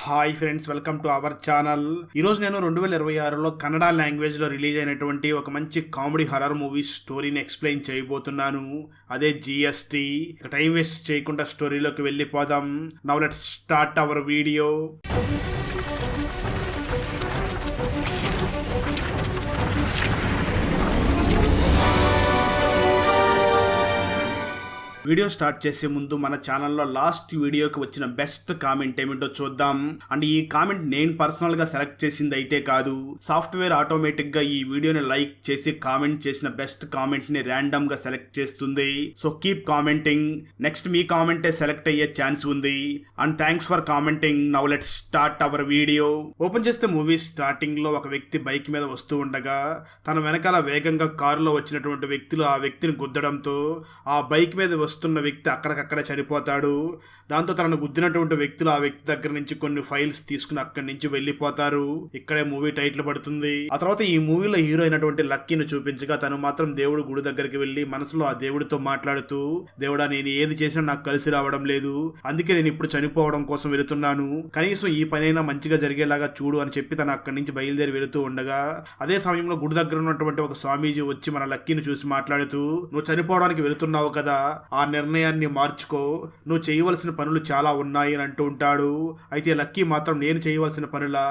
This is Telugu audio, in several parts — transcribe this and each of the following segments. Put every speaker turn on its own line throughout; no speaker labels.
Hi friends, welcome to our channel. ఈరోజు నేను 2026లో కన్నడ లాంగ్వేజ్లో రిలీజ్ అయినటువంటి ఒక మంచి కామెడీ హర్రర్ మూవీ స్టోరీని ఎక్స్ప్లెయిన్ చేయబోతున్నాను. అదే జిఎస్టీ. టైం వేస్ట్ చేయకుండా స్టోరీలోకి వెళ్ళిపోదాం. Now let's start our video. Video start చేసే ముందు మన ఛానల్లో లాస్ట్ వీడియోకి వచ్చిన బెస్ట్ కామెంట్ ఏమిటో చూద్దాం. అండ్ ఈ కామెంట్ నేను పర్సనల్గా సెలెక్ట్ చేసింది అయితే కాదు, సాఫ్ట్వేర్ ఆటోమేటిక్గా ఈ వీడియోని లైక్ చేసి కామెంట్ చేసిన బెస్ట్ కామెంట్ని ర్యాండమ్గా సెలెక్ట్ చేస్తుంది. So keep commenting. నెక్స్ట్ మీ కామెంటే సెలెక్ట్ అయ్యే ఛాన్స్ ఉంది. And thanks for commenting. Now let's start our video. Open చేస్తే మూవీ స్టార్టింగ్లో ఒక వ్యక్తి బైక్ మీద వస్తూ ఉండగా తన వెనకాల వేగంగా కారులో వచ్చినటువంటి వ్యక్తులు ఆ వ్యక్తిని గుద్దడంతో ఆ బైక్ మీద వస్తున్న వ్యక్తి అక్కడికక్కడే చనిపోతాడు. దాంతో తనను గుద్దినటువంటి వ్యక్తులు ఆ వ్యక్తి దగ్గర నుంచి కొన్ని ఫైల్స్ తీసుకుని అక్కడి నుంచి వెళ్ళిపోతారు. ఇక్కడే మూవీ టైటిల్ పడుతుంది. ఆ తర్వాత ఈ మూవీలో హీరో అయినటువంటి లక్కీని చూపించగా తను మాత్రం దేవుడు గుడి దగ్గరికి వెళ్ళి మనసులో ఆ దేవుడితో మాట్లాడుతూ, దేవుడా నేను ఏది చేసినా నాకు కలిసి రావడం లేదు, అందుకే నేను ఇప్పుడు చనిపోవడం కోసం వెళుతున్నాను, కనీసం ఈ పనైనా మంచిగా జరిగేలాగా చూడు అని చెప్పి తను అక్కడి నుంచి బయలుదేరి వెళుతూ ఉండగా అదే సమయంలో గుడి దగ్గర ఉన్నటువంటి ఒక స్వామీజీ వచ్చి మన లక్కీని చూసి మాట్లాడుతూ, నువ్వు చనిపోవడానికి వెళుతున్నావు కదా, ఆ నిర్ణయాన్ని మార్చుకో, నువ్వు చేయవలసిన పనులు చాలా ఉన్నాయి అని అంటూ ఉంటాడు. అయితే లక్కీ మాత్రం నేను చేయవలసిన పనులా,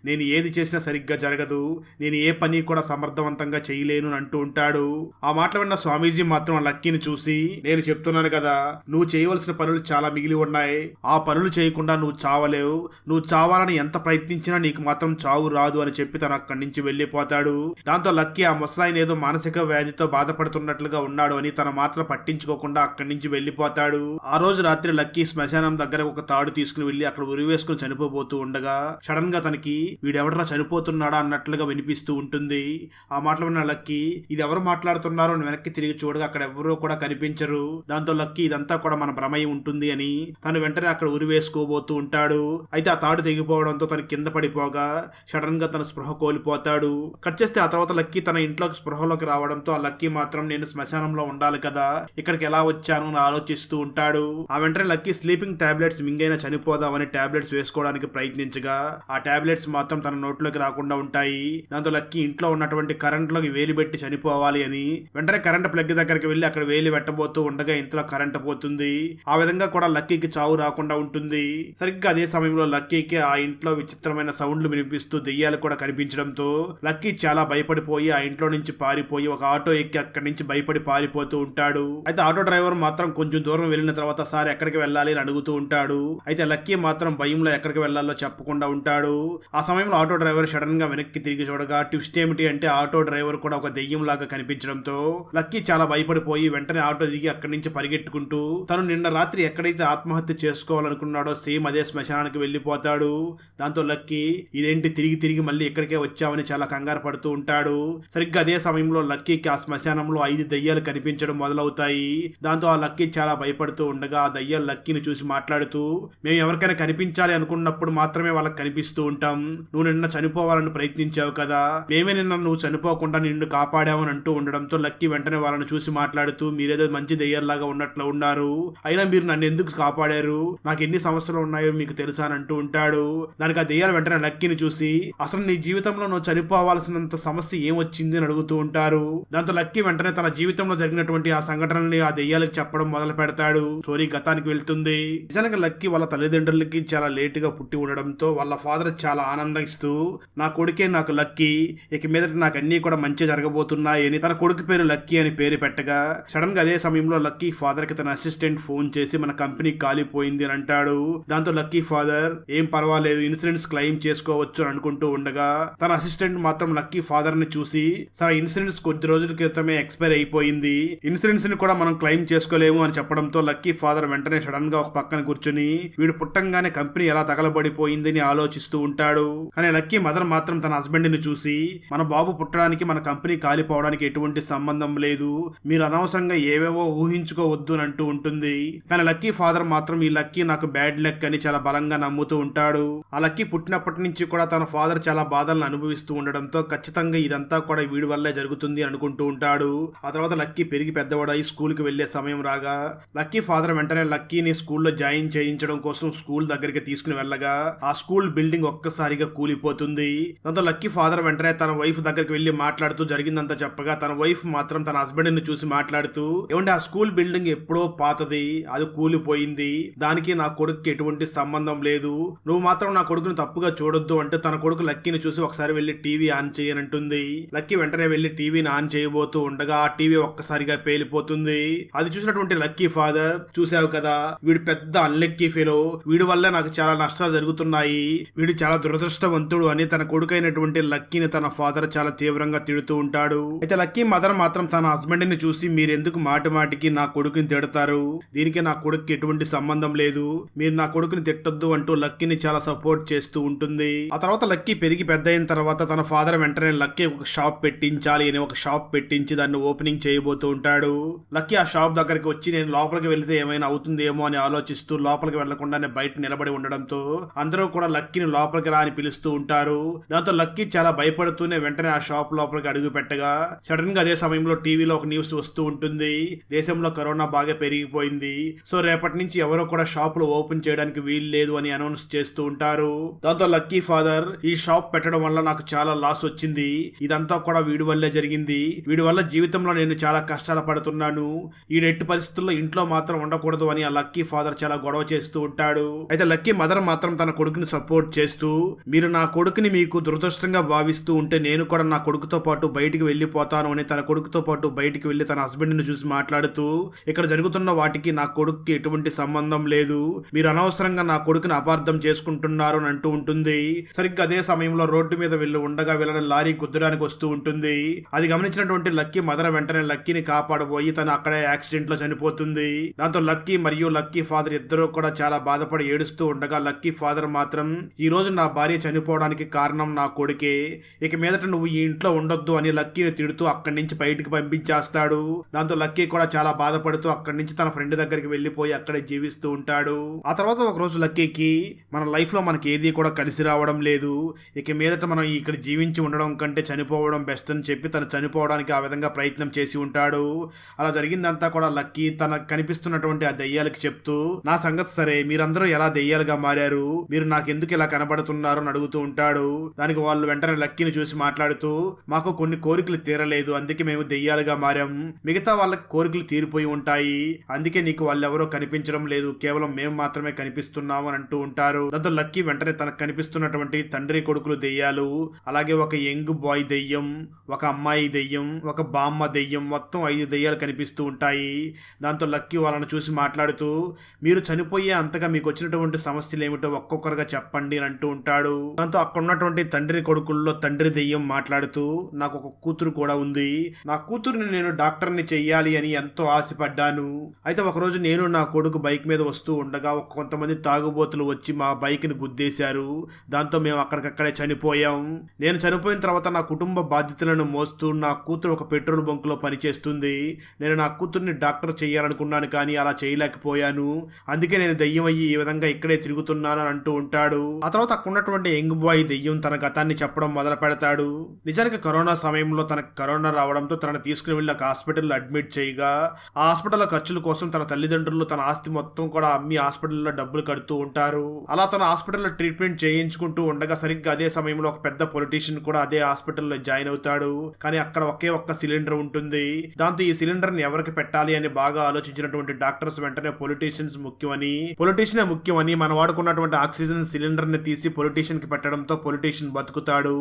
నేను ఏది చేసినా సరిగ్గా జరగదు, నేను ఏ పని కూడా సమర్థవంతంగా చేయలేను అని అంటూ ఉంటాడు. ఆ మాటలు విన్న స్వామీజీ మాత్రం లక్కీని చూసి, నేను చెప్తున్నాను కదా, నువ్వు చేయవలసిన పనులు చాలా మిగిలి ఉన్నాయి, ఆ పనులు చేయకుండా నువ్వు చావలేవు, నువ్వు చావాలని ఎంత ప్రయత్నించినా నీకు మాత్రం చావు రాదు అని చెప్పి తను అక్కడి నుంచి వెళ్ళిపోతాడు. దాంతో లక్కీ ఆ ముసలాయన ఏదో మానసిక వ్యాధితో బాధపడుతున్నట్లుగా ఉన్నాడు అని తన మాత్రం పట్టించుకోకుండా అక్కడి నుంచి వెళ్ళిపోతాడు. ఆ రోజు రాత్రి లక్కీ శ్మశానం దగ్గర ఒక తాడు తీసుకుని వెళ్లి అక్కడ ఉరివేసుకుని చనిపోబోతూ ఉండగా సడన్ గా తనకి వీడెవడరా చనిపోతున్నాడా అన్నట్లుగా వినిపిస్తూ ఉంటుంది. ఆ మాటలు విన్న లక్కీ ఇది ఎవరు మాట్లాడుతున్నారో అని వెనక్కి తిరిగి చూడగా అక్కడ ఎవరూ కూడా కనిపించరు. దాంతో లక్కీ ఇదంతా కూడా మన భ్రమై ఉంటుంది అని తను వెంటనే అక్కడ ఉరివేసుకోబోతూ ఉంటాడు. అయితే ఆ తాడు తెగిపోవడంతో తను కింద పడిపోగా సడన్ గా తన స్పృహ కోల్పోతాడు. కట్ చేస్తే ఆ తర్వాత లక్కీ తన ఇంట్లోకి స్పృహలోకి రావడంతో ఆ లక్కీ మాత్రం నేను శ్మశానంలో ఉండాలి కదా, ఇక్కడికి ఎలా వచ్చాను అని ఆలోచిస్తూ ఉంటాడు. ఆ వెంటనే లక్కీ స్లీపింగ్ టాబ్లెట్స్ మింగైనా చనిపోదామని టాబ్లెట్స్ వేసుకోవడానికి ప్రయత్నించగా ఆ టాబ్లెట్స్ మాత్రం తన నోట్లోకి రాకుండా ఉంటాయి. దాంతో లక్కీ ఇంట్లో ఉన్నటువంటి కరెంట్ లోకి వేలి పెట్టి చనిపోవాలి అని వెంటనే కరెంట్ ప్లగ్ దగ్గరికి వెళ్లి అక్కడ వేలి పెట్టబోతూ ఉండగా ఇంట్లో కరెంట్ పోతుంది. ఆ విధంగా కూడా లక్కీకి చావు రాకుండా ఉంటుంది. సరిగ్గా అదే సమయంలో లక్కీకి ఆ ఇంట్లో విచిత్రమైన సౌండ్లు వినిపిస్తూ దెయ్యాలు కూడా కనిపించడంతో లక్కీ చాలా భయపడిపోయి ఆ ఇంట్లో నుంచి పారిపోయి ఒక ఆటో ఎక్కి అక్కడి నుంచి భయపడి పారిపోతూ ఉంటాడు. అయితే ఆటో డ్రైవర్ మాత్రం కొంచెం దూరం వెళ్ళిన తర్వాత సార్ ఎక్కడికి వెళ్ళాలి అని అడుగుతూ ఉంటాడు. అయితే లక్కీ మాత్రం భయంలో ఎక్కడికి వెళ్లాలో చెప్పకుండా ఉంటాడు. ఆ సమయంలో ఆటో డ్రైవర్ సడన్ గా వెనక్కి తిరిగి చూడగా ట్విస్ట్ ఏమిటి అంటే ఆటో డ్రైవర్ కూడా ఒక దెయ్యం లాగా కనిపించడంతో లక్కీ చాలా భయపడిపోయి వెంటనే ఆటో దిగి అక్కడి నుంచి పరిగెట్టుకుంటూ తను నిన్న రాత్రి ఎక్కడైతే ఆత్మహత్య చేసుకోవాలనుకున్నాడో సేమ్ అదే శ్మశానానికి వెళ్ళిపోతాడు. దాంతో లక్కీ ఇదేంటి తిరిగి తిరిగి మళ్ళీ ఇక్కడికే వచ్చామని చాలా కంగారు పడుతూ ఉంటాడు. సరిగ్గా అదే సమయంలో లక్కీకి ఆ శ్మశానంలో 5 దెయ్యాలు కనిపించడం మొదలవుతాయి. దాంతో ఆ లక్కీ చాలా భయపడుతూ ఉండగా ఆ దయ్యాలు లక్కీని చూసి మాట్లాడుతూ, మేము ఎవరికైనా కనిపించాలి అనుకున్నప్పుడు మాత్రమే వాళ్ళకి కనిపిస్తూ ఉంటాం, నువ్వు నిన్న చనిపోవాలని ప్రయత్నించావు కదా, మేమే నిన్న నువ్వు చనిపోకుండా నిన్ను కాపాడామని అంటూ ఉండడంతో లక్కీ వెంటనే వాళ్ళని చూసి మాట్లాడుతూ, మీరేదో మంచి దయ్యాల్లాగా ఉన్నట్లు ఉన్నారు, అయినా మీరు నన్ను ఎందుకు కాపాడారు, నాకు ఎన్ని సమస్యలు ఉన్నాయో మీకు తెలుసా అని అంటూ ఉంటాడు. దానికి ఆ దెయ్యాలు వెంటనే లక్కీని చూసి, అసలు నీ జీవితంలో నువ్వు చనిపోవాల్సినంత సమస్య ఏమొచ్చింది అని అడుగుతూ ఉంటారు. దాంతో లక్కీ వెంటనే తన జీవితంలో జరిగినటువంటి ఆ సంఘటనల్ని ఆ దెయ్యాలకు చెప్పడం మొదలు పెడతాడు. స్టోరీ గతానికి వెళ్తుంది. నిజానికి లక్కీ వాళ్ళ తల్లిదండ్రులకి చాలా లేట్ గా పుట్టి ఉండడంతో వాళ్ళ ఫాదర్ చాలా ఆనందిస్తూ, నా కొడుకే నాకు లక్కీ, ఇక మీదట నాకు అన్ని కూడా మంచి జరగబోతున్నాయి అని తన కొడుకు పేరు లక్కీ అని పేరు పెట్టగా సడన్ గా అదే సమయంలో లక్కీ ఫాదర్ కి తన అసిస్టెంట్ ఫోన్ చేసి మన కంపెనీ కాలిపోయింది అని అంటాడు. దాంతో లక్కీ ఫాదర్ ఏం పర్వాలేదు, ఇన్సూరెన్స్ క్లెయిమ్ చేసుకోవచ్చు అని అనుకుంటూ ఉండగా తన అసిస్టెంట్ మాత్రం లక్కీ ఫాదర్ ని చూసి, సార్ ఇన్సూరెన్స్ కొద్ది రోజుల క్రితమే ఎక్స్పైర్ అయిపోయింది, ఇన్సూరెన్స్ ని కూడా మనం క్లెయిమ్ చేసుకోలేము అని చెప్పడంతో లక్కీ ఫాదర్ వెంటనే సడన్ గా ఒక పక్కన కూర్చుని వీడు పుట్టంగానే కంపెనీ ఎలా తగలబడిపోయిందని ఆలోచిస్తూ ఉంటాడు. కానీ లక్కీ మదర్ మాత్రం తన హస్బెండ్ ని చూసి, మన బాబు పుట్టడానికి మన కంపెనీ కాలిపోవడానికి ఎటువంటి సంబంధం లేదు, మీరు అనవసరంగా ఏవేవో ఊహించుకోవద్దు అని అంటూ ఉంటుంది. కానీ లక్కీ ఫాదర్ మాత్రం ఈ లక్కీ నాకు బ్యాడ్ లక్ అని చాలా బలంగా నమ్ముతూ ఉంటాడు. ఆ లక్కీ పుట్టినప్పటి నుంచి కూడా తన ఫాదర్ చాలా బాధలను అనుభవిస్తూ ఉండడంతో ఖచ్చితంగా ఇదంతా కూడా వీడి వల్లే జరుగుతుంది అనుకుంటూ ఉంటాడు. ఆ తర్వాత లక్కీ పెరిగి పెద్దవాడై స్కూల్ కి వెళ్లే సమయం రాగా లక్కీ ఫాదర్ వెంటనే లక్కీని స్కూల్లో జాయిన్ చేయించడం కోసం స్కూల్ దగ్గరికి తీసుకుని వెళ్ళగా ఆ స్కూల్ బిల్డింగ్ ఒక్కసారిగా కూలిపోతుంది. దాంతో లక్కీ ఫాదర్ వెంటనే తన వైఫ్ దగ్గరికి వెళ్లి మాట్లాడుతూ జరిగిందంతా చెప్పగా తన వైఫ్ మాత్రం తన హస్బెండ్ ని చూసి మాట్లాడుతూ, ఏమంటే ఆ స్కూల్ బిల్డింగ్ ఎప్పుడో పాతది, అది కూలిపోయింది, దానికి నా కొడుకుకి ఎటువంటి సంబంధం లేదు, నువ్వు మాత్రం నా కొడుకుని తప్పుగా చూడొద్దు అంటే తన కొడుకు లక్కీని చూసి ఒకసారి వెళ్లి టీవీ ఆన్ చేయనంటుంది. లక్కీ వెంటనే వెళ్లి టీవీని ఆన్ చేయబోతూ ఉండగా ఆ టీవీ ఒక్కసారిగా పేలిపోతుంది. అది చూసినటువంటి లక్కీ ఫాదర్, చూసావు కదా వీడు పెద్ద అన్లక్కీ ఫెలో, వీడి వల్ల నాకు చాలా నష్టాలు జరుగుతున్నాయి, వీడు చాలా దురదృష్టవంతుడు అని తన కొడుకైనటువంటి లక్కీని తన ఫాదర్ చాలా తీవ్రంగా తిడుతూ ఉంటాడు. అయితే లక్కీ మదర్ మాత్రం తన హస్బెండ్ ని చూసి, మీరెందుకు మాటి మాటికి నా కొడుకుని తిడతారు, దీనికి నా కొడుకుకి ఎటువంటి సంబంధం లేదు, మీరు నా కొడుకుని తిట్టొద్దు అంటూ లక్కీని చాలా సపోర్ట్ చేస్తూ ఉంటుంది. ఆ తర్వాత లక్కీ పెరిగి పెద్ద అయిన తర్వాత తన ఫాదర్ వెంటనే లక్కీ ఒక షాప్ పెట్టించాలి అని ఒక షాప్ పెట్టించి దాన్ని ఓపెనింగ్ చేయబోతూ ఉంటాడు. లక్కీ ఆ షాప్ దగ్గరికి వచ్చి నేను లోపలికి వెళ్తే ఏమైనా అవుతుందేమో అని ఆలోచిస్తూ లోపలికి వెళ్లకుండానే బయట నిలబడి ఉండడంతో అందరూ కూడా లక్కీని లోపలికి రా అని పిలుస్తూ ఉంటారు. దాంతో లక్కీ చాలా భయపడుతూనే వెంటనే ఆ షాప్ లోపలికి అడుగు పెట్టగా సడన్ గా అదే సమయంలో టీవీలో ఒక న్యూస్ వస్తూ ఉంటుంది. దేశంలో కరోనా బాగా పెరిగిపోయింది, సో రేపటి నుంచి ఎవరో కూడా షాపులు ఓపెన్ చేయడానికి వీలు లేదు అని అనౌన్స్ చేస్తూ ఉంటారు. దాంతో లక్కీ ఫాదర్, ఈ షాప్ పెట్టడం వల్ల నాకు చాలా లాస్ వచ్చింది, ఇదంతా కూడా వీడి వల్లే జరిగింది, వీడి వల్ల జీవితంలో నేను చాలా కష్టాలు పడుతున్నాను, ఈ నెట్టి పరిస్థితుల్లో ఇంట్లో మాత్రం ఉండకూడదు అని ఆ లక్కీ ఫాదర్ చాలా గొడవ చేస్తూ ఉంటాడు. అయితే లక్కీ మదర్ మాత్రం తన కొడుకుని సపోర్ట్ చేస్తూ, మీరు నా కొడుకుని మీకు దురదృష్టంగా భావిస్తూ ఉంటే నేను కూడా నా కొడుకుతో పాటు బయటికి వెళ్ళిపోతాను అని తన కొడుకుతో పాటు బయటికి వెళ్లి తన హస్బెండ్ ని చూసి మాట్లాడుతూ, ఇక్కడ జరుగుతున్న వాటికి నా కొడుకుకి ఎటువంటి సంబంధం లేదు, మీరు అనవసరంగా నా కొడుకుని అపార్థం చేసుకుంటున్నారు అని అంటూ ఉంటుంది. సరిగ్గా అదే సమయంలో రోడ్డు మీద వెళ్లి ఉండగా వెళ్ళని లారీ గుద్దడానికి వస్తూ ఉంటుంది. అది గమనించినటువంటి లక్కీ మదర్ వెంటనే లక్కీని కాపాడబోయి తను అక్కడే యాక్సిడెంట్ లో చనిపోతుంది. దాంతో లక్కీ మరియు లక్కీ ఫాదర్ ఇద్దరు కూడా చాలా బాధపడి ఏడుస్తూ ఉండగా లక్కీ ఫాదర్ మాత్రం, ఈ రోజు నా భార్య చనిపోవడానికి కారణం నా కొడుకే, ఇక మీదట నువ్వు ఈ ఇంట్లో ఉండొద్దు అని లక్కీని తిడుతూ అక్కడి నుంచి బయటికి పంపించేస్తాడు. దాంతో లక్కీ కూడా చాలా బాధపడుతూ అక్కడి నుంచి తన ఫ్రెండ్ దగ్గరికి వెళ్లిపోయి అక్కడే జీవిస్తూ ఉంటాడు. ఆ తర్వాత ఒక రోజు లక్కీకి, మన లైఫ్ లో మనకి ఏది కూడా కలిసి రావడం లేదు, ఇక మీదట మనం ఇక్కడ జీవించి ఉండడం కంటే చనిపోవడం బెస్ట్ అని చెప్పి తను చనిపోవడానికి ఆ విధంగా ప్రయత్నం చేసి ఉంటాడు. అలా జరిగిందంతా కూడా లక్కీ తన కనిపిస్తున్నటువంటి ఆ దెయ్యాలకి చెప్తూ, నా సంగతి సరే, మీరందరూ ఎలా దెయ్యాలుగా మారారు, మీరు నాకెందుకు ఇలా కనబడుతున్నారు అని అడుగుతూ ఉంటాడు. దానికి వాళ్ళు వెంటనే లక్కీని చూసి మాట్లాడుతూ, మాకు కొన్ని కోరికలు తీరలేదు, అందుకే మేము దెయ్యాలుగా మారాం, మిగతా వాళ్ళకి కోరికలు తీరిపోయి ఉంటాయి, అందుకే నీకు వాళ్ళెవరో కనిపించడం లేదు, కేవలం మేము మాత్రమే కనిపిస్తున్నాము అని అంటూ ఉంటారు. దాంతో లక్కీ వెంటనే తనకు కనిపిస్తున్నటువంటి తండ్రి కొడుకులు దెయ్యాలు, అలాగే ఒక యంగ్ బాయ్ దెయ్యం, ఒక అమ్మాయి దెయ్యం, ఒక బామ్మ దెయ్యం, మొత్తం 5 దెయ్యాలు కనిపిస్తూ ఉంటాయి. దాంతో లక్కీ వాళ్ళని చూసి మాట్లాడుతూ, మీరు చనిపోయే అంతగా మీకు వచ్చినటువంటి సమస్యలు ఏమిటో ఒక్కొక్కరుగా చెప్పండి అని అంటూ ఉంటాడు. దాంతో అక్కడ ఉన్నటువంటి తండ్రి కొడుకుల్లో తండ్రి దెయ్యం మాట్లాడుతూ, నాకు ఒక కూతురు కూడా ఉంది, నా కూతురుని నేను డాక్టర్ని చెయ్యాలి అని ఎంతో ఆశపడ్డాను, అయితే ఒకరోజు నేను నా కొడుకు బైక్ మీద వస్తూ ఉండగా కొంతమంది తాగుబోతులు వచ్చి మా బైక్ ని గుద్దేశారు, దాంతో మేము అక్కడికక్కడే చనిపోయాం, నేను చనిపోయిన తర్వాత నా కుటుంబ బాధ్యతలను మోస్తూ నా కూతురు ఒక పెట్రోల్ బంక్ లో పనిచేస్తుంది, నేను నా కూతుర్ని డాక్టర్ చేయాలనుకున్నాను కానీ అలా చేయలేకపోయాను, అందుకే నేను దెయ్యం అయ్యి ఈ విధంగా ఇక్కడే తిరుగుతున్నాను అని అంటూ ఉంటాడు. ఆ తర్వాత అక్కడ ఉన్నటువంటి యంగ్ బాయ్ దెయ్యం తన గతాన్ని చెప్పడం మొదలు పెడతాడు. నిజానికి కరోనా సమయంలో తనకు కరోనా రావడంతో తనను తీసుకుని వెళ్ళి ఒక హాస్పిటల్లో అడ్మిట్ చేయగా ఆ హాస్పిటల్ ఖర్చుల కోసం తన తల్లిదండ్రులు తన ఆస్తి మొత్తం కూడా అమ్మి హాస్పిటల్లో డబ్బులు కడుతూ ఉంటారు. అలా తన హాస్పిటల్లో ట్రీట్మెంట్ చేయించుకుంటూ ఉండగా సరిగ్గా అదే సమయంలో ఒక పెద్ద పొలిటీషియన్ కూడా అదే హాస్పిటల్లో జాయిన్ అవుతాడు. కానీ అక్కడ ఒకే ఒక్క సిలిండర్ ఉంటుంది. దాంతో ఈ సిలిండర్ ని ఎవరికి పెట్టాలి అని బాగా ఆలోచించినటువంటి డాక్టర్స్ వెంటనే పొలిటీషియన్స్ ముఖ్యమని మన వాడుకున్నటువంటి ఆక్సిజన్ సిలిండర్ ని తీసి పొలిటీషియన్ కి పెట్టడంతో పొలిటీషియన్ బతుకుతాడు,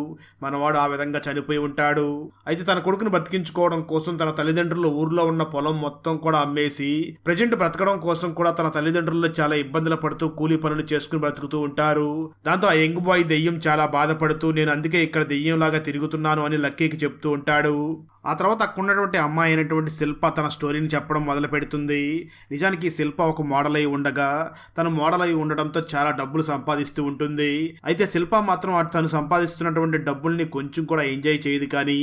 మనవాడు ఆ విధంగా చనిపోయి ఉంటాడు. అయితే తన కొడుకును బతికించుకోవడం కోసం తన తల్లిదండ్రులు ఊర్లో ఉన్న పొలం మొత్తం కూడా అమ్మేసి ప్రజెంట్ బ్రతకడం కోసం కూడా తన తల్లిదండ్రులు చాలా ఇబ్బందులు పడుతూ కూలీ పనులు చేసుకుని బ్రతుకుతూ ఉంటారు. దాంతో ఆ యంగ్ బాయ్ దెయ్యం చాలా బాధపడుతూ, నేను అందుకే ఇక్కడ దెయ్యం లాగా తిరుగుతున్నాను అని లక్కీకి చెప్తూ ఉంటాడు. ఆ తర్వాత అక్కడ ఉన్నటువంటి అమ్మాయి అయినటువంటి శిల్ప తన స్టోరీని చెప్పడం మొదలు పెడుతుంది. నిజానికి శిల్ప ఒక మోడల్ అయి ఉండగా తను మోడల్ అయి ఉండడంతో చాలా డబ్బులు సంపాదిస్తూ ఉంటుంది. అయితే శిల్ప మాత్రం తను సంపాదిస్తున్నటువంటి డబ్బుల్ని కొంచెం కూడా ఎంజాయ్ చేయదు. కానీ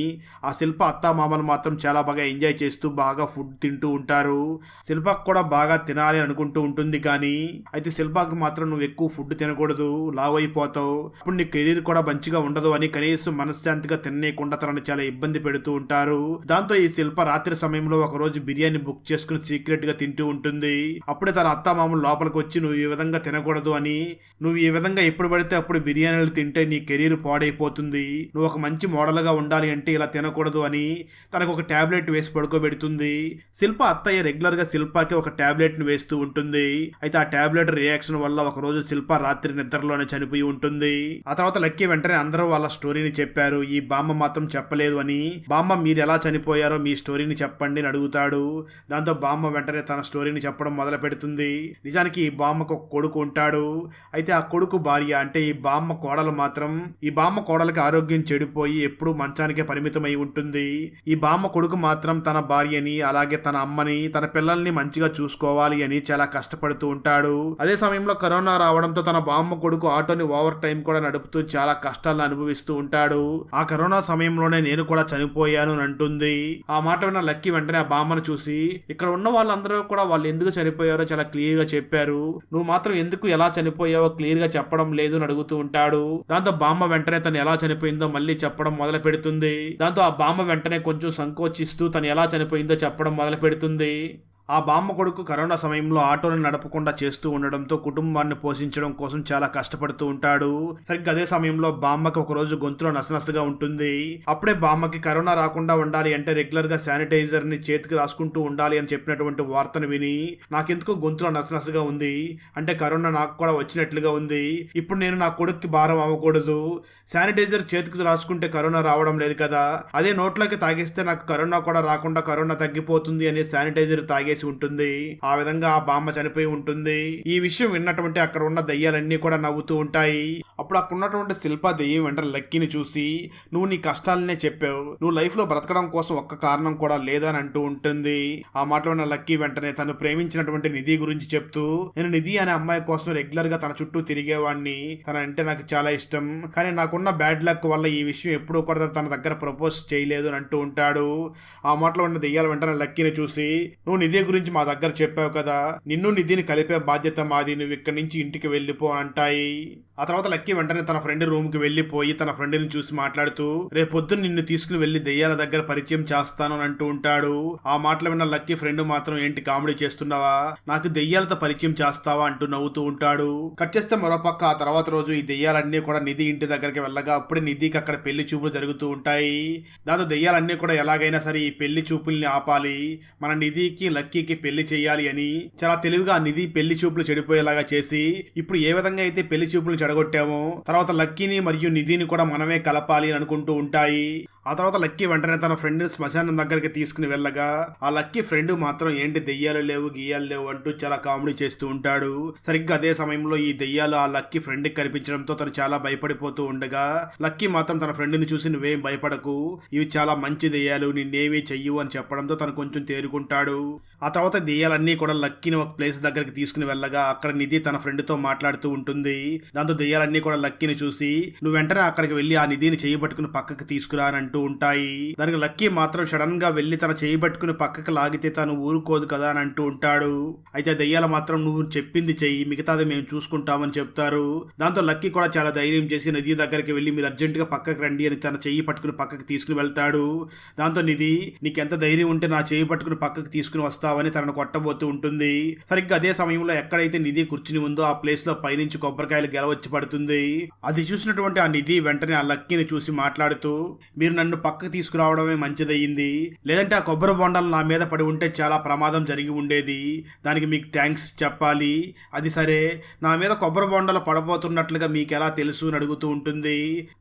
ఆ శిల్ప అత్తామామలు మాత్రం చాలా బాగా ఎంజాయ్ చేస్తూ బాగా ఫుడ్ తింటూ ఉంటారు. శిల్పకు కూడా బాగా తినాలి అనుకుంటూ ఉంటుంది. కానీ అయితే శిల్పకు మాత్రం నువ్వు ఎక్కువ ఫుడ్ తినకూడదు, లావ్ అయిపోతావు, అప్పుడు నీ కెరీర్ కూడా మంచిగా ఉండదు అని కనీసం మనశ్శాంతిగా తినేయకుండా తనని చాలా ఇబ్బంది పెడుతూ ఉంటారు. ఉంటారు. దాంతో ఈ శిల్ప రాత్రి సమయంలో ఒక రోజు బిర్యానీ బుక్ చేసుకుని సీక్రెట్ గా తింటూ ఉంటుంది. అప్పుడే తన అత్తామామలు లోపలికి వచ్చి నువ్వు ఈ విధంగా తినకూడదు అని, నువ్వు ఈ విధంగా ఎప్పుడు పడితే అప్పుడు బిర్యానీలు తింటే నీ కెరీర్ పాడైపోతుంది, నువ్వు ఒక మంచి మోడల్ గా ఉండాలి అంటే ఇలా తినకూడదు అని తనకు ఒక టాబ్లెట్ వేసి పడుకోబెడుతుంది. శిల్ప అత్తయ్య రెగ్యులర్ గా శిల్పకి ఒక టాబ్లెట్ ని వేస్తూ ఉంటుంది. అయితే ఆ టాబ్లెట్ రియాక్షన్ వల్ల ఒక రోజు శిల్ప రాత్రి నిద్రలోనే చనిపోయి ఉంటుంది. ఆ తర్వాత లక్కీ వెంటనే అందరూ వాళ్ళ స్టోరీని చెప్పారు. ఈ బామ్మ మాత్రం చెప్పలేదు అని. బామ్మ మీరు ఎలా చనిపోయారో మీ స్టోరీని చెప్పండి అని అడుగుతాడు. దాంతో బామ్మ వెంటనే తన స్టోరీని చెప్పడం మొదలు పెడుతుంది. నిజానికి ఈ బామ్మకు ఒక కొడుకు ఉంటాడు. అయితే ఆ కొడుకు భార్య అంటే ఈ బామ్మ కోడలు మాత్రం, ఈ బామ్మ కోడలకి ఆరోగ్యం చెడిపోయి ఎప్పుడూ మంచానికే పరిమితమై ఉంటుంది. ఈ బామ్మ కొడుకు మాత్రం తన భార్యని అలాగే తన అమ్మని తన పిల్లల్ని మంచిగా చూసుకోవాలి అని చాలా కష్టపడుతూ ఉంటాడు. అదే సమయంలో కరోనా రావడంతో తన బామ్మ కొడుకు ఆటోని ఓవర్ టైం కూడా నడుపుతూ చాలా కష్టాలను అనుభవిస్తూ ఉంటాడు. ఆ కరోనా సమయంలోనే నేను కూడా చనిపోయాను అని అంటుంది. ఆ మాట విన్న లక్కీ వెంటనే ఆ బామ్మను చూసి ఇక్కడ ఉన్న వాళ్ళందరూ కూడా వాళ్ళు ఎందుకు చనిపోయారో చాలా క్లియర్ గా చెప్పారు, నువ్వు మాత్రం ఎందుకు ఎలా చనిపోయావో క్లియర్ గా చెప్పడం లేదు అని అడుగుతూ ఉంటాడు. దాంతో బామ్మ వెంటనే తను ఎలా చనిపోయిందో మళ్ళీ చెప్పడం మొదలు పెడుతుంది. దాంతో ఆ బామ్మ వెంటనే కొంచెం సంకోచిస్తూ తను ఎలా చనిపోయిందో చెప్పడం మొదలు పెడుతుంది. ఆ బామ్మ కొడుకు కరోనా సమయంలో ఆటోని నడపకుండా చేస్తూ ఉండడంతో కుటుంబాన్ని పోషించడం కోసం చాలా కష్టపడుతూ ఉంటాడు. సరిగ్గా అదే సమయంలో బామ్మకి ఒక రోజు గొంతులో నసనసగా ఉంటుంది. అప్పుడే బామ్మకి కరోనా రాకుండా ఉండాలి అంటే రెగ్యులర్ గా శానిటైజర్ ని చేతికి రాసుకుంటూ ఉండాలి అని చెప్పినటువంటి వార్తను విని నాకెందుకు గొంతులో నసనసగా ఉంది అంటే కరోనా నాకు కూడా వచ్చినట్లుగా ఉంది, ఇప్పుడు నేను నా కొడుక్కి భారం అవ్వకూడదు, శానిటైజర్ చేతికి రాసుకుంటే కరోనా రావడం లేదు కదా, అదే నోట్లోకి తాగేస్తే నాకు కరోనా కూడా రాకుండా కరోనా తగ్గిపోతుంది అనే శానిటైజర్ తాగేసి ఉంటుంది. ఆ విధంగా ఆ బామ్మ చనిపోయి ఉంటుంది. ఈ విషయం విన్నటువంటి అక్కడ ఉన్న దయ్యాలన్నీ కూడా నవ్వుతూ ఉంటాయి. అప్పుడు అక్కడ ఉన్నటువంటి శిల్ప దెయ్యం వెంటనే లక్కీని చూసి నువ్వు నీ కష్టాలనే చెప్పావు, నువ్వు లైఫ్ లో బ్రతకడం కోసం ఒక్క కారణం కూడా లేదని అంటూ ఉంటుంది. ఆ మాటలో ఉన్న లక్కీ వెంటనే తను ప్రేమించినటువంటి నిధి గురించి చెప్తూ నేను నిధి అనే అమ్మాయి కోసం రెగ్యులర్ గా తన చుట్టూ తిరిగేవాడిని, తన అంటే నాకు చాలా ఇష్టం, కానీ నాకున్న బ్యాడ్ లక్ వల్ల ఈ విషయం ఎప్పుడూ కూడా తన దగ్గర ప్రపోజ్ చేయలేదు అని అంటూ ఉంటాడు. ఆ మాటలో ఉన్న దెయ్యాలు వెంటనే లక్కీని చూసి నువ్వు నిధి గురించి మా దగ్గర చెప్పావు కదా, నిన్ను నిధిని కలిపే బాధ్యత మాది, నువ్వు ఇక్కడి నుంచి ఇంటికి వెళ్ళిపో అంటాయి. ఆ తర్వాత లక్కీ వెంటనే తన ఫ్రెండ్ రూమ్ కి వెళ్లిపోయి తన ఫ్రెండ్ ని చూసి మాట్లాడుతూ రేపొద్దున నిన్ను తీసుకుని వెళ్లి దెయ్యాల దగ్గర పరిచయం చేస్తాను అని అంటూ ఉంటాడు. ఆ మాటలు విన్న లక్కీ ఫ్రెండ్ మాత్రం ఏంటి కామెడీ చేస్తున్నావా, నాకు దెయ్యాలతో పరిచయం చేస్తావా అంటూ నవ్వుతూ ఉంటాడు. కట్ చేస్తే మరోపక్క ఆ తర్వాత రోజు ఈ దెయ్యాలన్నీ కూడా నిధి ఇంటి దగ్గరికి వెళ్ళగా అప్పుడే నిధికి అక్కడ పెళ్లి చూపులు జరుగుతూ ఉంటాయి. దాంతో దెయ్యాలన్నీ కూడా ఎలాగైనా సరే ఈ పెళ్లి చూపుల్ని ఆపాలి, మన నిధికి లక్కీకి పెళ్లి చేయాలి అని చాలా తెలివిగా నిధి పెళ్లి చూపులు చెడిపోయేలాగా చేసి ఇప్పుడు ఏ విధంగా అయితే పెళ్లి చూపులు చెడగొట్టామో తర్వాత లక్కీని మరియు నిధిని కూడా మనమే కలపాలి అని అనుకుంటూ ఉంటాయి. ఆ తర్వాత లక్కీ వెంటనే తన ఫ్రెండ్ శ్మశానం దగ్గరికి తీసుకుని వెళ్ళగా ఆ లక్కీ ఫ్రెండ్ మాత్రం ఏంటి దెయ్యాలు లేవు గీయాలు లేవు అంటూ చాలా కామెడీ చేస్తూ ఉంటాడు. సరిగ్గా అదే సమయంలో ఈ దెయ్యాలు ఆ లక్కీ ఫ్రెండ్ కి కనిపించడంతో తను చాలా భయపడిపోతూ ఉండగా లక్కీ మాత్రం తన ఫ్రెండ్ ని చూసి నువ్వేం భయపడకు, ఇవి చాలా మంచి దెయ్యాలు, నిన్నేమీ చెయ్యవు అని చెప్పడంతో తను కొంచెం తేరుకుంటాడు. ఆ తర్వాత దెయ్యాలన్నీ కూడా లక్కీని ఒక ప్లేస్ దగ్గరికి తీసుకుని వెళ్ళగా అక్కడ నిధి తన ఫ్రెండ్ తో మాట్లాడుతూ ఉంటుంది. దాంతో దెయ్యాలన్నీ కూడా లక్కీని చూసి నువ్వు వెంటనే అక్కడికి వెళ్లి ఆ నిధిని చేయి పట్టుకుని పక్కకి తీసుకురా అని అంటూ ఉంటాయి. దానికి లక్కీ మాత్రం సడన్ గా వెళ్లి తన చేయి పట్టుకుని పక్కకి లాగితే తను ఊరుకోదు కదా అని అంటూ ఉంటాడు. అయితే దెయ్యాల మాత్రం నువ్వు చెప్పింది చెయ్యి, మిగతాది మేము చూసుకుంటామని చెప్తారు. దాంతో లక్కీ కూడా చాలా ధైర్యం చేసి నిధి దగ్గరికి వెళ్లి మీరు అర్జెంట్ గా పక్కకి రండి అని తన చెయ్యి పట్టుకుని పక్కకి తీసుకుని వెళ్తాడు. దాంతో నిధి నీకెంత ధైర్యం ఉంటే నా చేయి పట్టుకుని పక్కకి తీసుకుని వస్తావని తనను కొట్టబోతూ ఉంటుంది. సరిగ్గా అదే సమయంలో ఎక్కడైతే నిధి కూర్చుని ఉందో ఆ ప్లేస్ లో పైనుంచి కొబ్బరికాయలు గెలవచ్చి పడుతుంది. అది చూసినటువంటి ఆ నిధి వెంటనే ఆ లక్కీని చూసి మాట్లాడుతూ మీరు నన్ను పక్కకి తీసుకురావడమే మంచిదయ్యింది, లేదంటే ఆ కొబ్బరి బొండాలు నా మీద పడి ఉంటే చాలా ప్రమాదం జరిగి ఉండేది, దానికి మీకు థ్యాంక్స్ చెప్పాలి. అది సరే నా మీద కొబ్బరి బొండాలు పడబోతున్నట్లుగా మీకు ఎలా తెలుసు అని అడుగుతూ ఉంటుంది.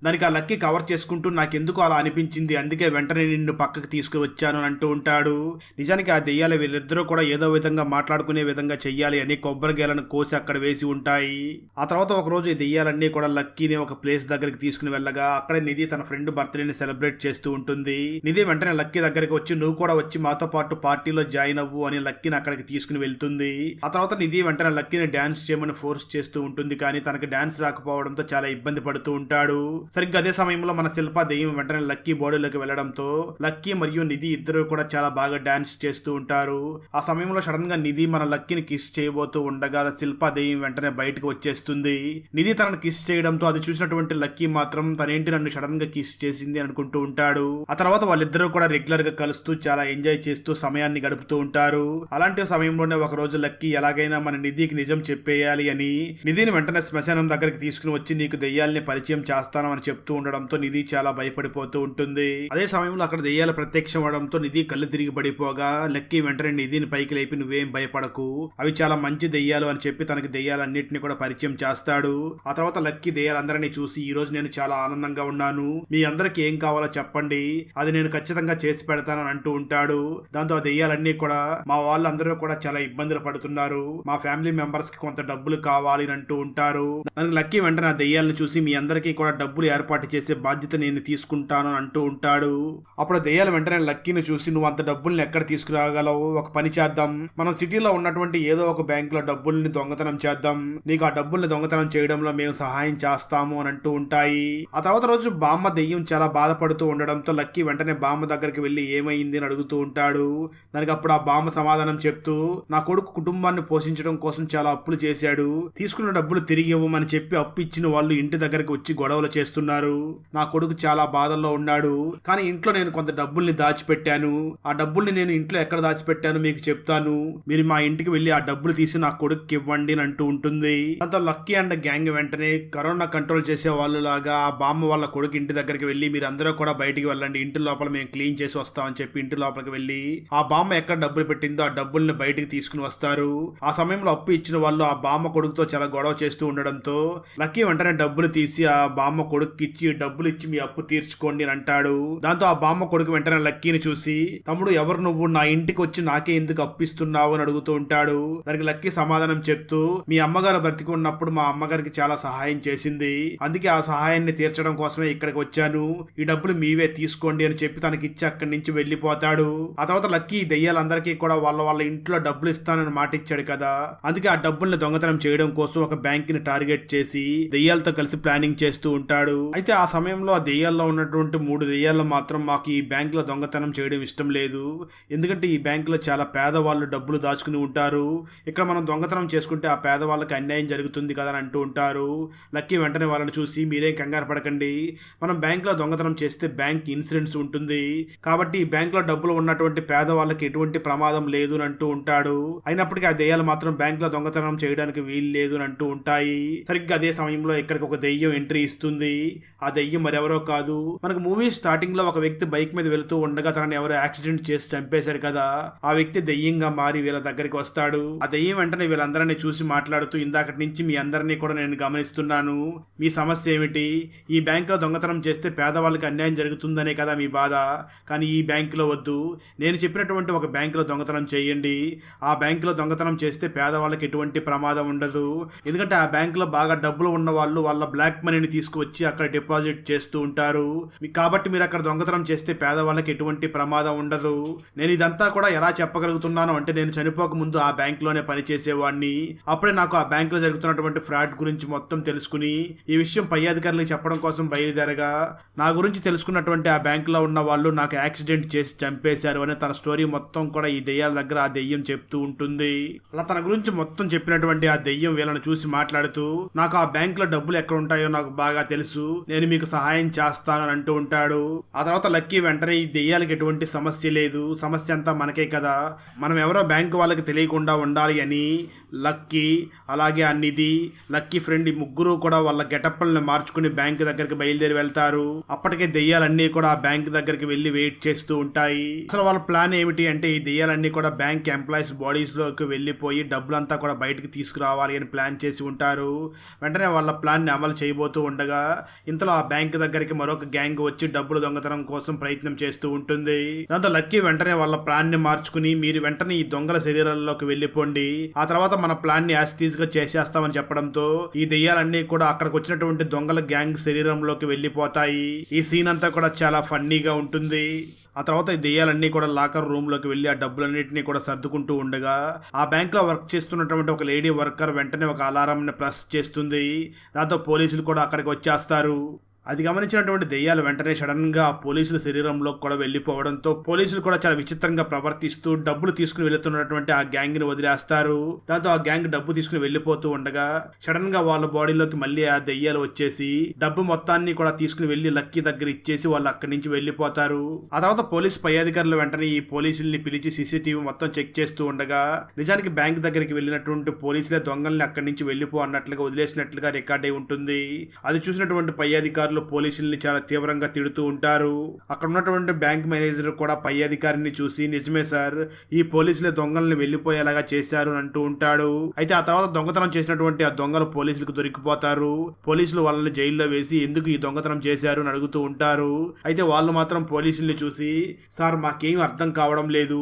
దానికి ఆ లక్కీ కవర్ చేసుకుంటూ నాకెందుకు అలా అనిపించింది, అందుకే వెంటనే నిన్ను పక్కకి తీసుకువచ్చాను అని అంటూ ఉంటాడు. నిజానికి ఆ దెయ్యాలు వీళ్ళిద్దరూ కూడా ఏదో విధంగా మాట్లాడుకునే విధంగా చెయ్యాలి అని కొబ్బరి గేలను కోసి అక్కడ వేసి ఉంటాయి. ఆ తర్వాత ఒక రోజు ఈ దెయ్యాలన్నీ కూడా లక్కీని ఒక ప్లేస్ దగ్గరికి తీసుకుని వెళ్ళగా అక్కడే నిధి తన ఫ్రెండ్ బర్త్డేని సెలబ్రేట్ చేస్తూ ఉంటుంది. నిధి వెంటనే లక్కీ దగ్గరికి వచ్చి నువ్వు కూడా వచ్చి మాతో పాటు పార్టీలో జాయిన్ అవ్వు అని లక్కీని అక్కడికి తీసుకుని వెళ్తుంది. ఆ తర్వాత నిధి వెంటనే లక్కీని డాన్స్ చేయమని ఫోర్స్ చేస్తూ ఉంటుంది. కానీ తనకి డాన్స్ రాకపోవడంతో చాలా ఇబ్బంది పడుతూ ఉంటాడు. సరిగ్గా అదే సమయంలో మన శిల్ప దెయ్యం వెంటనే లక్కీ బాడీలోకి వెళ్లడంతో లక్కీ మరియు నిధి ఇద్దరు కూడా చాలా బాగా డాన్స్ చేస్తూ ఉంటారు. ఆ సమయంలో సడన్ గా నిధి మన లక్కీని కిస్ చేయబోతూ ఉండగా శిల్ప దెయ్యం వెంటనే బయటకు వచ్చేస్తుంది. నిధి తనను కిస్ చేయడంతో అది చూసినటువంటి లక్కీ మాత్రం తనేంటి నన్ను సడన్ గా కిస్ చేసింది అనుకుంటూ అంటూ ఉంటాడు. ఆ తర్వాత వాళ్ళిద్దరూ కూడా రెగ్యులర్ గా కలుస్తూ చాలా ఎంజాయ్ చేస్తూ సమయాన్ని గడుపుతూ ఉంటారు. అలాంటి సమయంలోనే ఒక రోజు లక్కీ ఎలాగైనా మన నిధికి నిజం చెప్పేయాలి అని నిధిని వెంటనే శ్మశానం దగ్గరికి తీసుకుని వచ్చి నీకు దెయ్యాలని పరిచయం చేస్తాను అని చెప్తూ ఉండడంతో నిధి చాలా భయపడిపోతూ ఉంటుంది. అదే సమయంలో అక్కడ దెయ్యాలు ప్రత్యక్షం అవడంతో నిధి కళ్ళు తిరిగి పడిపోగా లక్కీ వెంటనే నిధిని పైకి లేపి నువ్వేం భయపడకు, అవి చాలా మంచి దెయ్యాలు అని చెప్పి తనకి దెయ్యాలన్నింటినీ కూడా పరిచయం చేస్తాడు. ఆ తర్వాత లక్కీ దెయ్యాలందరినీ చూసి ఈ రోజు నేను చాలా ఆనందంగా ఉన్నాను, మీ అందరికి ఏం కావాలో చెప్పండి, అది నేను ఖచ్చితంగా చేసి పెడతానని అంటూ ఉంటాడు. దాంతో ఆ దెయ్యాలన్నీ కూడా మా వాళ్ళందరూ కూడా చాలా ఇబ్బందులు పడుతున్నారు, మా ఫ్యామిలీ మెంబర్స్ కి కొంత డబ్బులు కావాలి అని అంటూ ఉంటారు. దానికి లక్కీ వెంటనే ఆ దెయ్యాలను చూసి మీ అందరికీ కూడా డబ్బులు ఏర్పాటు చేసే బాధ్యత నేను తీసుకుంటాను అని అంటూ ఉంటాడు. అప్పుడు దెయ్యాలు వెంటనే లక్కీని చూసి నువ్వు అంత డబ్బుల్ని ఎక్కడ తీసుకురాగలవు, ఒక పని చేద్దాం, మనం సిటీలో ఉన్నటువంటి ఏదో ఒక బ్యాంక్ లో డబ్బుల్ని దొంగతనం చేద్దాం, నీకు ఆ డబ్బుల్ని దొంగతనం చేయడంలో మేము సహాయం చేస్తాము అని అంటూ ఉంటాయి. ఆ తర్వాత రోజు బామ్మ దెయ్యం చాలా బాధపడుతూ ఉండడంతో లక్కీ వెంటనే బామ్మ దగ్గరికి వెళ్లి ఏమైంది అని అడుగుతూ ఉంటాడు. దానికి అప్పుడు ఆ బామ్మ సమాధానం చెప్తూ నా కొడుకు కుటుంబాన్ని పోషించడం కోసం చాలా అప్పులు చేశాడు, తీసుకున్న డబ్బులు తిరిగి ఇవ్వమని చెప్పి అప్పు ఇచ్చిన వాళ్ళు ఇంటి దగ్గరికి వచ్చి గొడవలు చేస్తున్నారు, నా కొడుకు చాలా బాధల్లో ఉన్నాడు, కానీ ఇంట్లో నేను కొంత డబ్బుల్ని దాచిపెట్టాను, ఆ డబ్బుల్ని నేను ఇంట్లో ఎక్కడ దాచిపెట్టాను మీకు చెప్తాను, మీరు మా ఇంటికి వెళ్లి ఆ డబ్బులు తీసి నా కొడుకుకి ఇవ్వండి అని అంటూ ఉంటుంది. దాంతో లక్కీ అండ్ గ్యాంగ్ వెంటనే కరోనా కంట్రోల్ చేసే వాళ్ళు లాగా ఆ బామ్మ వాళ్ళ కొడుకు ఇంటి దగ్గరికి వెళ్లి మీరు అందరూ కూడా బయటికి వెళ్ళండి, ఇంటి లోపల మేము క్లీన్ చేసి వస్తామని చెప్పి ఇంటి లోపలికి వెళ్లి ఆ బామ్మ ఎక్కడ డబ్బులు పెట్టిందో ఆ డబ్బుల్ని బయటికి తీసుకుని వస్తారు. ఆ సమయంలో అప్పు ఇచ్చిన వాళ్ళు ఆ బామ్మ కొడుకుతో చాలా గొడవ చేస్తూ ఉండడంతో లక్కీ వెంటనే డబ్బులు తీసి ఆ బామ్మ కొడుకు ఇచ్చి డబ్బులు ఇచ్చి మీ అప్పు తీర్చుకోండి అని అంటాడు. దాంతో ఆ బామ్మ కొడుకు వెంటనే లక్కీని చూసి తమ్ముడు ఎవరు నువ్వు, నా ఇంటికి వచ్చి నాకే ఎందుకు అప్పిస్తున్నావు అని అడుగుతూ ఉంటాడు. దానికి లక్కీ సమాధానం చెప్తూ మీ అమ్మగారు బ్రతికి ఉన్నప్పుడు మా అమ్మగారికి చాలా సహాయం చేసింది, అందుకే ఆ సహాయాన్ని తీర్చడం కోసమే ఇక్కడికి వచ్చాను, ఈ డబ్బులు మీవే తీసుకోండి అని చెప్పి తనకిచ్చి అక్కడి నుంచి వెళ్లిపోతాడు. ఆ తర్వాత లక్కీ దెయ్యాలందరికీ కూడా వాళ్ళ ఇంట్లో డబ్బులు ఇస్తానని మాట ఇచ్చాడు కదా, అందుకే ఆ డబ్బుల్ని దొంగతనం చేయడం కోసం ఒక బ్యాంక్ ని టార్గెట్ చేసి దెయ్యాలతో కలిసి ప్లానింగ్ చేస్తూ ఉంటాడు. అయితే ఆ సమయంలో ఆ దెయ్యాల్లో ఉన్నటువంటి 3 దెయ్యాలు మాత్రం మాకు ఈ బ్యాంక్ లో దొంగతనం చేయడం ఇష్టం లేదు, ఎందుకంటే ఈ బ్యాంక్ లో చాలా పేదవాళ్ళు డబ్బులు దాచుకుని ఉంటారు, ఇక్కడ మనం దొంగతనం చేసుకుంటే ఆ పేదవాళ్ళకి అన్యాయం జరుగుతుంది కదా అని అంటూ ఉంటారు. లక్కీ వెంటనే వాళ్ళని చూసి మీరేం కంగారు పడకండి, మనం బ్యాంక్ లో దొంగతనం చేస్తే బ్యాంక్ ఇన్సూరెన్స్ ఉంటుంది, కాబట్టి ఈ బ్యాంక్ లో డబ్బులు ఉన్నటువంటి పేదవాళ్ళకి ఎటువంటి ప్రమాదం లేదు అని అంటూ ఉంటాడు. అయినప్పటికీ ఆ దెయ్యాలు మాత్రం బ్యాంక్ లో దొంగతనం చేయడానికి వీలు లేదు అని అంటూ ఉంటాయి. సరిగ్గా అదే సమయంలో ఇక్కడికి ఒక దెయ్యం ఎంట్రీ ఇస్తుంది. ఆ దెయ్యం మరెవరో కాదు, మనకు మూవీ స్టార్టింగ్ లో ఒక వ్యక్తి బైక్ మీద వెళుతూ ఉండగా తనని ఎవరో యాక్సిడెంట్ చేసి చంపేశారు కదా, ఆ వ్యక్తి దెయ్యంగా మారి వీళ్ళ దగ్గరికి వస్తాడు. ఆ దెయ్యం వెంటనే వీళ్ళందరినీ చూసి మాట్లాడుతూ ఇందాకటి నుంచి మీ అందరినీ కూడా నేను గమనిస్తున్నాను, మీ సమస్య ఏమిటి, ఈ బ్యాంక్ లో దొంగతనం చేస్తే పేదవాళ్ళకి అన్యాయం జరుగుతుందనే కదా మీ బాధ, కానీ ఈ బ్యాంకులో వద్దు, నేను చెప్పినటువంటి ఒక బ్యాంకులో దొంగతనం చేయండి, ఆ బ్యాంకులో దొంగతనం చేస్తే పేదవాళ్ళకి ఎటువంటి ప్రమాదం ఉండదు, ఎందుకంటే ఆ బ్యాంకులో బాగా డబ్బులు ఉన్న వాళ్ళు వాళ్ళ బ్లాక్ మనీని తీసుకువచ్చి అక్కడ డిపాజిట్ చేస్తూ ఉంటారు, కాబట్టి మీరు అక్కడ దొంగతనం చేస్తే పేదవాళ్ళకి ఎటువంటి ప్రమాదం ఉండదు. నేను ఇదంతా కూడా ఎలా చెప్పగలుగుతున్నాను అంటే నేను చనిపోక ముందు ఆ బ్యాంక్ లోనే పనిచేసేవాడిని, అప్పుడే నాకు ఆ బ్యాంక్ లో జరుగుతున్నటువంటి ఫ్రాడ్ గురించి మొత్తం తెలుసుకుని ఈ విషయం పై అధికారులకు చెప్పడం కోసం బయలుదేరగా నా గురించి తెలుసుకున్నటువంటి ఆ బ్యాంక్ లో ఉన్న వాళ్ళు నాకు యాక్సిడెంట్ చేసి చంపేశారు అని తన స్టోరీ మొత్తం కూడా ఈ దెయ్యాల దగ్గర ఆ దెయ్యం చెప్తూ ఉంటుంది. అలా తన గురించి మొత్తం చెప్పినటువంటి ఆ దెయ్యం వీళ్ళని చూసి మాట్లాడుతూ నాకు ఆ బ్యాంక్ లో డబ్బులు ఎక్కడ ఉంటాయో నాకు బాగా తెలుసు, నేను మీకు సహాయం చేస్తాను అని అంటూ ఉంటాడు. ఆ తర్వాత లక్కీ వెంటనే ఈ దెయ్యాలకి ఎటువంటి సమస్య లేదు, సమస్య అంతా మనకే కదా, మనం ఎవరో బ్యాంకు వాళ్ళకి తెలియకుండా ఉండాలి అని లక్కీ అలాగే ఆ నిధి లక్కీ ఫ్రెండ్ ఈ ముగ్గురు కూడా వాళ్ళ గెటప్లను మార్చుకుని బ్యాంక్ దగ్గరికి బయలుదేరి వెళ్తారు. అప్పటికే దెయ్యాలన్నీ కూడా ఆ బ్యాంక్ దగ్గరికి వెళ్లి వెయిట్ చేస్తూ ఉంటాయి. అసలు వాళ్ళ ప్లాన్ ఏమిటి అంటే ఈ దెయ్యాలన్నీ కూడా బ్యాంక్ ఎంప్లాయీస్ బాడీస్ లోకి వెళ్లిపోయి డబ్బులంతా కూడా బయటకు తీసుకురావాలి అని ప్లాన్ చేసి ఉంటారు. వెంటనే వాళ్ళ ప్లాన్ ని అమలు చేయబోతూ ఉండగా ఇంతలో ఆ బ్యాంక్ దగ్గరికి మరొక గ్యాంగ్ వచ్చి డబ్బులు దొంగతనం కోసం ప్రయత్నం చేస్తూ ఉంటుంది. దాంతో లక్కీ వెంటనే వాళ్ళ ప్లాన్ ని మార్చుకుని మీరు వెంటనే ఈ దొంగల శరీరాల్లోకి వెళ్లిపోండి, ఆ తర్వాత మన ప్లాన్ ని యాస్టీజ్ గా చేసేస్తామని చెప్పడంతో ఈ దెయ్యాలన్నీ కూడా అక్కడికి వచ్చినటువంటి దొంగల గ్యాంగ్ శరీరంలోకి వెళ్లిపోతాయి. ఈ సీన్ అంతా కూడా చాలా ఫన్నీగా ఉంటుంది. ఆ తర్వాత ఈ దెయ్యాలన్నీ కూడా లాకర్ రూమ్ లోకి వెళ్లి ఆ డబ్బులన్నింటినీ కూడా సర్దుకుంటూ ఉండగా ఆ బ్యాంక్ లో వర్క్ చేస్తున్నటువంటి ఒక లేడీ వర్కర్ వెంటనే ఒక అలారం ని ప్రెస్ చేస్తుంది. దాంతో పోలీసులు కూడా అక్కడికి వచ్చేస్తారు. అది గమనించినటువంటి దెయ్యాలు వెంటనే సడన్ గా పోలీసుల శరీరంలో కూడా వెళ్లిపోవడంతో పోలీసులు కూడా చాలా విచిత్రంగా ప్రవర్తిస్తూ డబ్బులు తీసుకుని వెళ్తున్నటువంటి ఆ గ్యాంగ్ ని వదిలేస్తారు. దాంతో ఆ గ్యాంగ్ డబ్బు తీసుకుని వెళ్లిపోతూ ఉండగా సడన్ గా వాళ్ళ బాడీలోకి మళ్ళీ ఆ దెయ్యాలు వచ్చేసి డబ్బు మొత్తాన్ని కూడా తీసుకుని వెళ్లి లక్కీ దగ్గర ఇచ్చేసి వాళ్ళు అక్కడి నుంచి వెళ్లిపోతారు. ఆ తర్వాత పోలీసు పై అధికారులు వెంటనే ఈ పోలీసుల్ని పిలిచి సీసీటీవీ మొత్తం చెక్ చేస్తూ ఉండగా నిజానికి బ్యాంక్ దగ్గరికి వెళ్ళినటువంటి పోలీసులే దొంగల్ని అక్కడి నుంచి వెళ్లిపో అన్నట్లుగా వదిలేసినట్లుగా రికార్డ్ అయి ఉంటుంది. అది చూసినటువంటి పై అధికారులు పోలీసుల్ని చాలా తీవ్రంగా తిడుతూ ఉంటారు. అక్కడ ఉన్నటువంటి బ్యాంక్ మేనేజర్ కూడా పై అధికారిని చూసి నిజమే సార్, ఈ పోలీసులే దొంగల్ని వెళ్లిపోయేలాగా చేశారు అని అంటూ ఉంటాడు. అయితే ఆ తర్వాత దొంగతనం చేసినటువంటి ఆ దొంగలు పోలీసులకు దొరికిపోతారు. పోలీసులు వాళ్ళని జైల్లో వేసి ఎందుకు ఈ దొంగతనం చేశారు అని అడుగుతూ ఉంటారు. అయితే వాళ్ళు మాత్రం పోలీసుల్ని చూసి సార్ మాకేం అర్థం కావడం లేదు,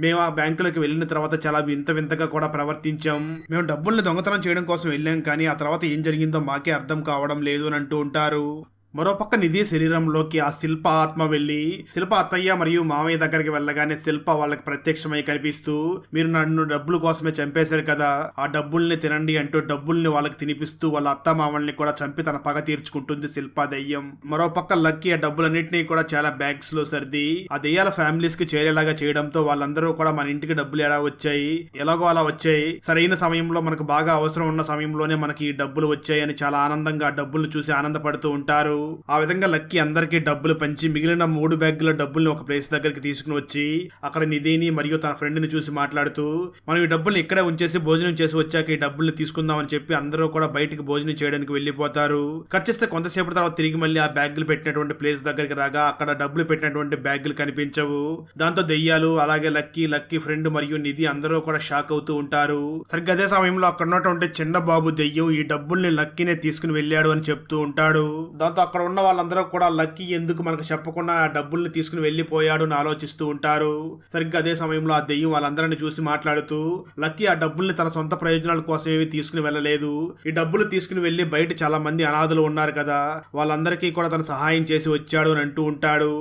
మేము ఆ బ్యాంకులోకి వెళ్ళిన తర్వాత చాలా వింతగా కూడా ప్రవర్తించాం, మేము డబ్బుల్ని దొంగతనం చేయడం కోసం వెళ్ళాం కానీ ఆ తర్వాత ఏం జరిగిందో మాకే అర్థం కావడం లేదు అని అంటూ ఉంటారు. మరోపక్క నిధి శరీరంలోకి ఆ శిల్ప ఆత్మ వెళ్లి శిల్ప అత్తయ్య మరియు మామయ్య దగ్గరికి వెళ్ళగానే శిల్ప వాళ్ళకి ప్రత్యక్షమై కనిపిస్తూ మీరు నన్ను డబ్బుల కోసమే చంపేశారు కదా, ఆ డబ్బుల్ని తినండి అంటూ డబ్బుల్ని వాళ్ళకి తినిపిస్తూ వాళ్ళ అత్త మామల్ని కూడా చంపి తన పగ తీర్చుకుంటుంది శిల్ప దెయ్యం. మరోపక్క లక్కీ ఆ డబ్బులన్నింటినీ కూడా చాలా బ్యాగ్స్ లో సర్ది ఆ దెయ్యాల ఫ్యామిలీస్ కి చేరేలాగా చేయడంతో వాళ్ళందరూ కూడా మన ఇంటికి డబ్బులు ఎలా వచ్చాయి, ఎలాగో అలా వచ్చాయి, సరైన సమయంలో మనకు బాగా అవసరం ఉన్న సమయంలోనే మనకి ఈ డబ్బులు వచ్చాయి అని చాలా ఆనందంగా ఆ డబ్బులను చూసి ఆనందపడుతూ ఉంటారు. ఆ విధంగా లక్కీ అందరికీ డబ్బులు పంచి మిగిలిన 3 బ్యాగుల డబ్బుల్ని ఒక ప్లేస్ దగ్గరికి తీసుకుని వచ్చి అక్కడ నిధిని మరియు తన ఫ్రెండ్ ని చూసి మాట్లాడుతూ మనం ఈ డబ్బుల్ని ఇక్కడే ఉంచేసి భోజనం చేసి వచ్చాక ఈ డబ్బుల్ని తీసుకుందాం అని చెప్పి అందరూ కూడా బయటికి భోజనం చేయడానికి వెళ్లిపోతారు. కట్ చేస్తే కొంతసేపటి తర్వాత తిరిగి మళ్ళీ ఆ బ్యాగులు పెట్టినటువంటి ప్లేస్ దగ్గరికి రాగా అక్కడ డబ్బులు పెట్టినటువంటి బ్యాగులు కనిపించవు. దాంతో దెయ్యాలు అలాగే లక్కీ ఫ్రెండ్ మరియు నిధి అందరూ కూడా షాక్ అవుతూ ఉంటారు. సరిగ్గా అదే సమయంలో అక్కడ ఉన్నటువంటి చిన్న బాబు దెయ్యం ఈ డబ్బుల్ని లక్కీనే తీసుకుని వెళ్ళాడు అని చెప్తూ ఉంటాడు. దాంతో అక్కడ ఉన్న వాళ్ళందరూ కూడా లక్కీ ఎందుకు మనకు చెప్పకుండా ఆ డబ్బుల్ని తీసుకుని వెళ్లిపోయాడు అని ఆలోచిస్తూ ఉంటారు. సరిగ్గా అదే సమయంలో ఆ దెయ్యం వాళ్ళందరినీ చూసి మాట్లాడుతూ లక్కీ ఆ డబ్బుల్ని తన సొంత ప్రయోజనాల కోసం ఏమి తీసుకుని వెళ్ళలేదు, ఈ డబ్బులు తీసుకుని వెళ్లి బయట చాలా మంది అనాథులు ఉన్నారు కదా వాళ్ళందరికీ కూడా తను సహాయం చేసి వచ్చాడు అని అంటూ ఉంటాడు.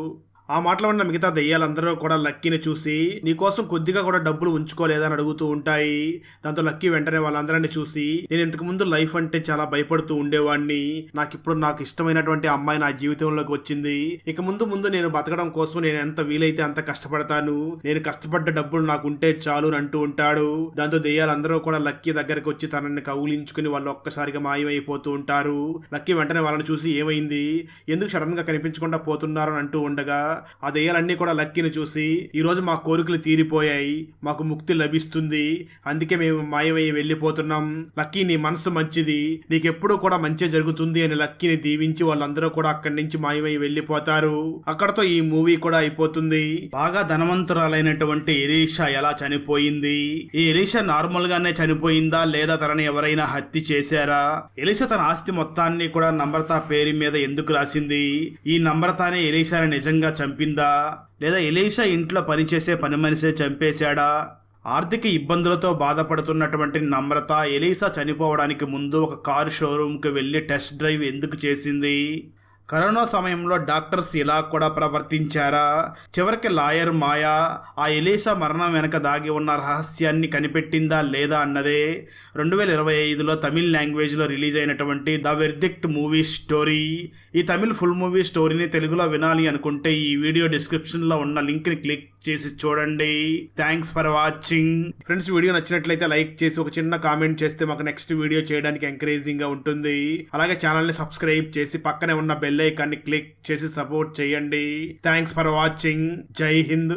ఆ మాటలో ఉన్న మిగతా దెయ్యాలందరూ కూడా లక్కీని చూసి నీకోసం కొద్దిగా కూడా డబ్బులు ఉంచుకోలేదని అడుగుతూ ఉంటాయి. దాంతో లక్కీ వెంటనే వాళ్ళందరినీ చూసి నేను ఇంతకు ముందు లైఫ్ అంటే చాలా భయపడుతూ ఉండేవాడిని, నాకు ఇష్టమైనటువంటి అమ్మాయి నా జీవితంలోకి వచ్చింది, ఇక ముందు నేను బతకడం కోసం నేను ఎంత వీలైతే అంత కష్టపడతాను, నేను కష్టపడ్డ డబ్బులు నాకు ఉంటే చాలు అని అంటూ ఉంటాడు. దాంతో దెయ్యాలందరూ కూడా లక్కీ దగ్గరకు వచ్చి తనని కౌలించుకుని వాళ్ళు ఒక్కసారిగా మాయమైపోతూ ఉంటారు. లక్కీ వెంటనే వాళ్ళని చూసి ఏమైంది, ఎందుకు సడన్ గా కనిపించకుండా పోతున్నారు అని అంటూ ఉండగా ఆ దెయ్యాలన్నీ కూడా లక్కీని చూసి ఈ రోజు మా కోరికలు తీరిపోయాయి, మాకు ముక్తి లభిస్తుంది, అందుకే మేము మాయమయ్యి వెళ్ళిపోతున్నాం, లక్కీ నీ మనసు మంచిది, నీకెప్పుడు కూడా మంచి జరుగుతుంది అని లక్కీని దీవించి వాళ్ళందరూ కూడా అక్కడి నుంచి మాయమయ్యి వెళ్ళిపోతారు. అక్కడతో ఈ మూవీ కూడా అయిపోతుంది. బాగా ధనవంతురాలైనటువంటి ఎలీషా ఎలా చనిపోయింది, ఈ ఎలీషా నార్మల్ గానే చనిపోయిందా లేదా తనని ఎవరైనా హత్య చేశారా, ఎలీషా తన ఆస్తి మొత్తాన్ని కూడా నమ్రత పేరు మీద ఎందుకు రాసింది, ఈ నమ్రతనే ఎలీషాని నిజంగా చంపిందా లేదా ఎలీషా ఇంట్లో పనిచేసే పని మనిషే చంపేశాడా, ఆర్థిక ఇబ్బందులతో బాధపడుతున్నటువంటి నమ్రత ఎలీషా చనిపోవడానికి ముందు ఒక కారు షోరూమ్కి వెళ్ళి టెస్ట్ డ్రైవ్ ఎందుకు చేసింది, కరోనా సమయంలో డాక్టర్స్ ఇలా కూడా ప్రవర్తించారా, చివరికి లాయర్ మాయా ఆ ఎలీషా మరణం వెనక దాగి ఉన్న రహస్యాన్ని కనిపెట్టిందా లేదా అన్నదే 2025లో తమిళ్ లాంగ్వేజ్లో రిలీజ్ అయినటువంటి ద వెర్డిక్ట్ మూవీ స్టోరీ. ఈ తమిళ్ ఫుల్ మూవీ స్టోరీని తెలుగులో వినాలి అనుకుంటే ఈ వీడియో డిస్క్రిప్షన్లో ఉన్న లింక్ని క్లిక్ చేసి చూడండి. Thanks for watching friends. Video నచ్చినట్లయితే లైక్ చేసి ఒక చిన్న కామెంట్ చేస్తే మాకు నెక్స్ట్ వీడియో చేయడానికి ఎంకరేజింగ్ గా ఉంటుంది. అలాగే ఛానల్ని సబ్స్క్రైబ్ చేసి పక్కనే ఉన్న బెల్ ఐకాన్ని క్లిక్ చేసి సపోర్ట్ చేయండి. Thanks for watching. జై హింద్.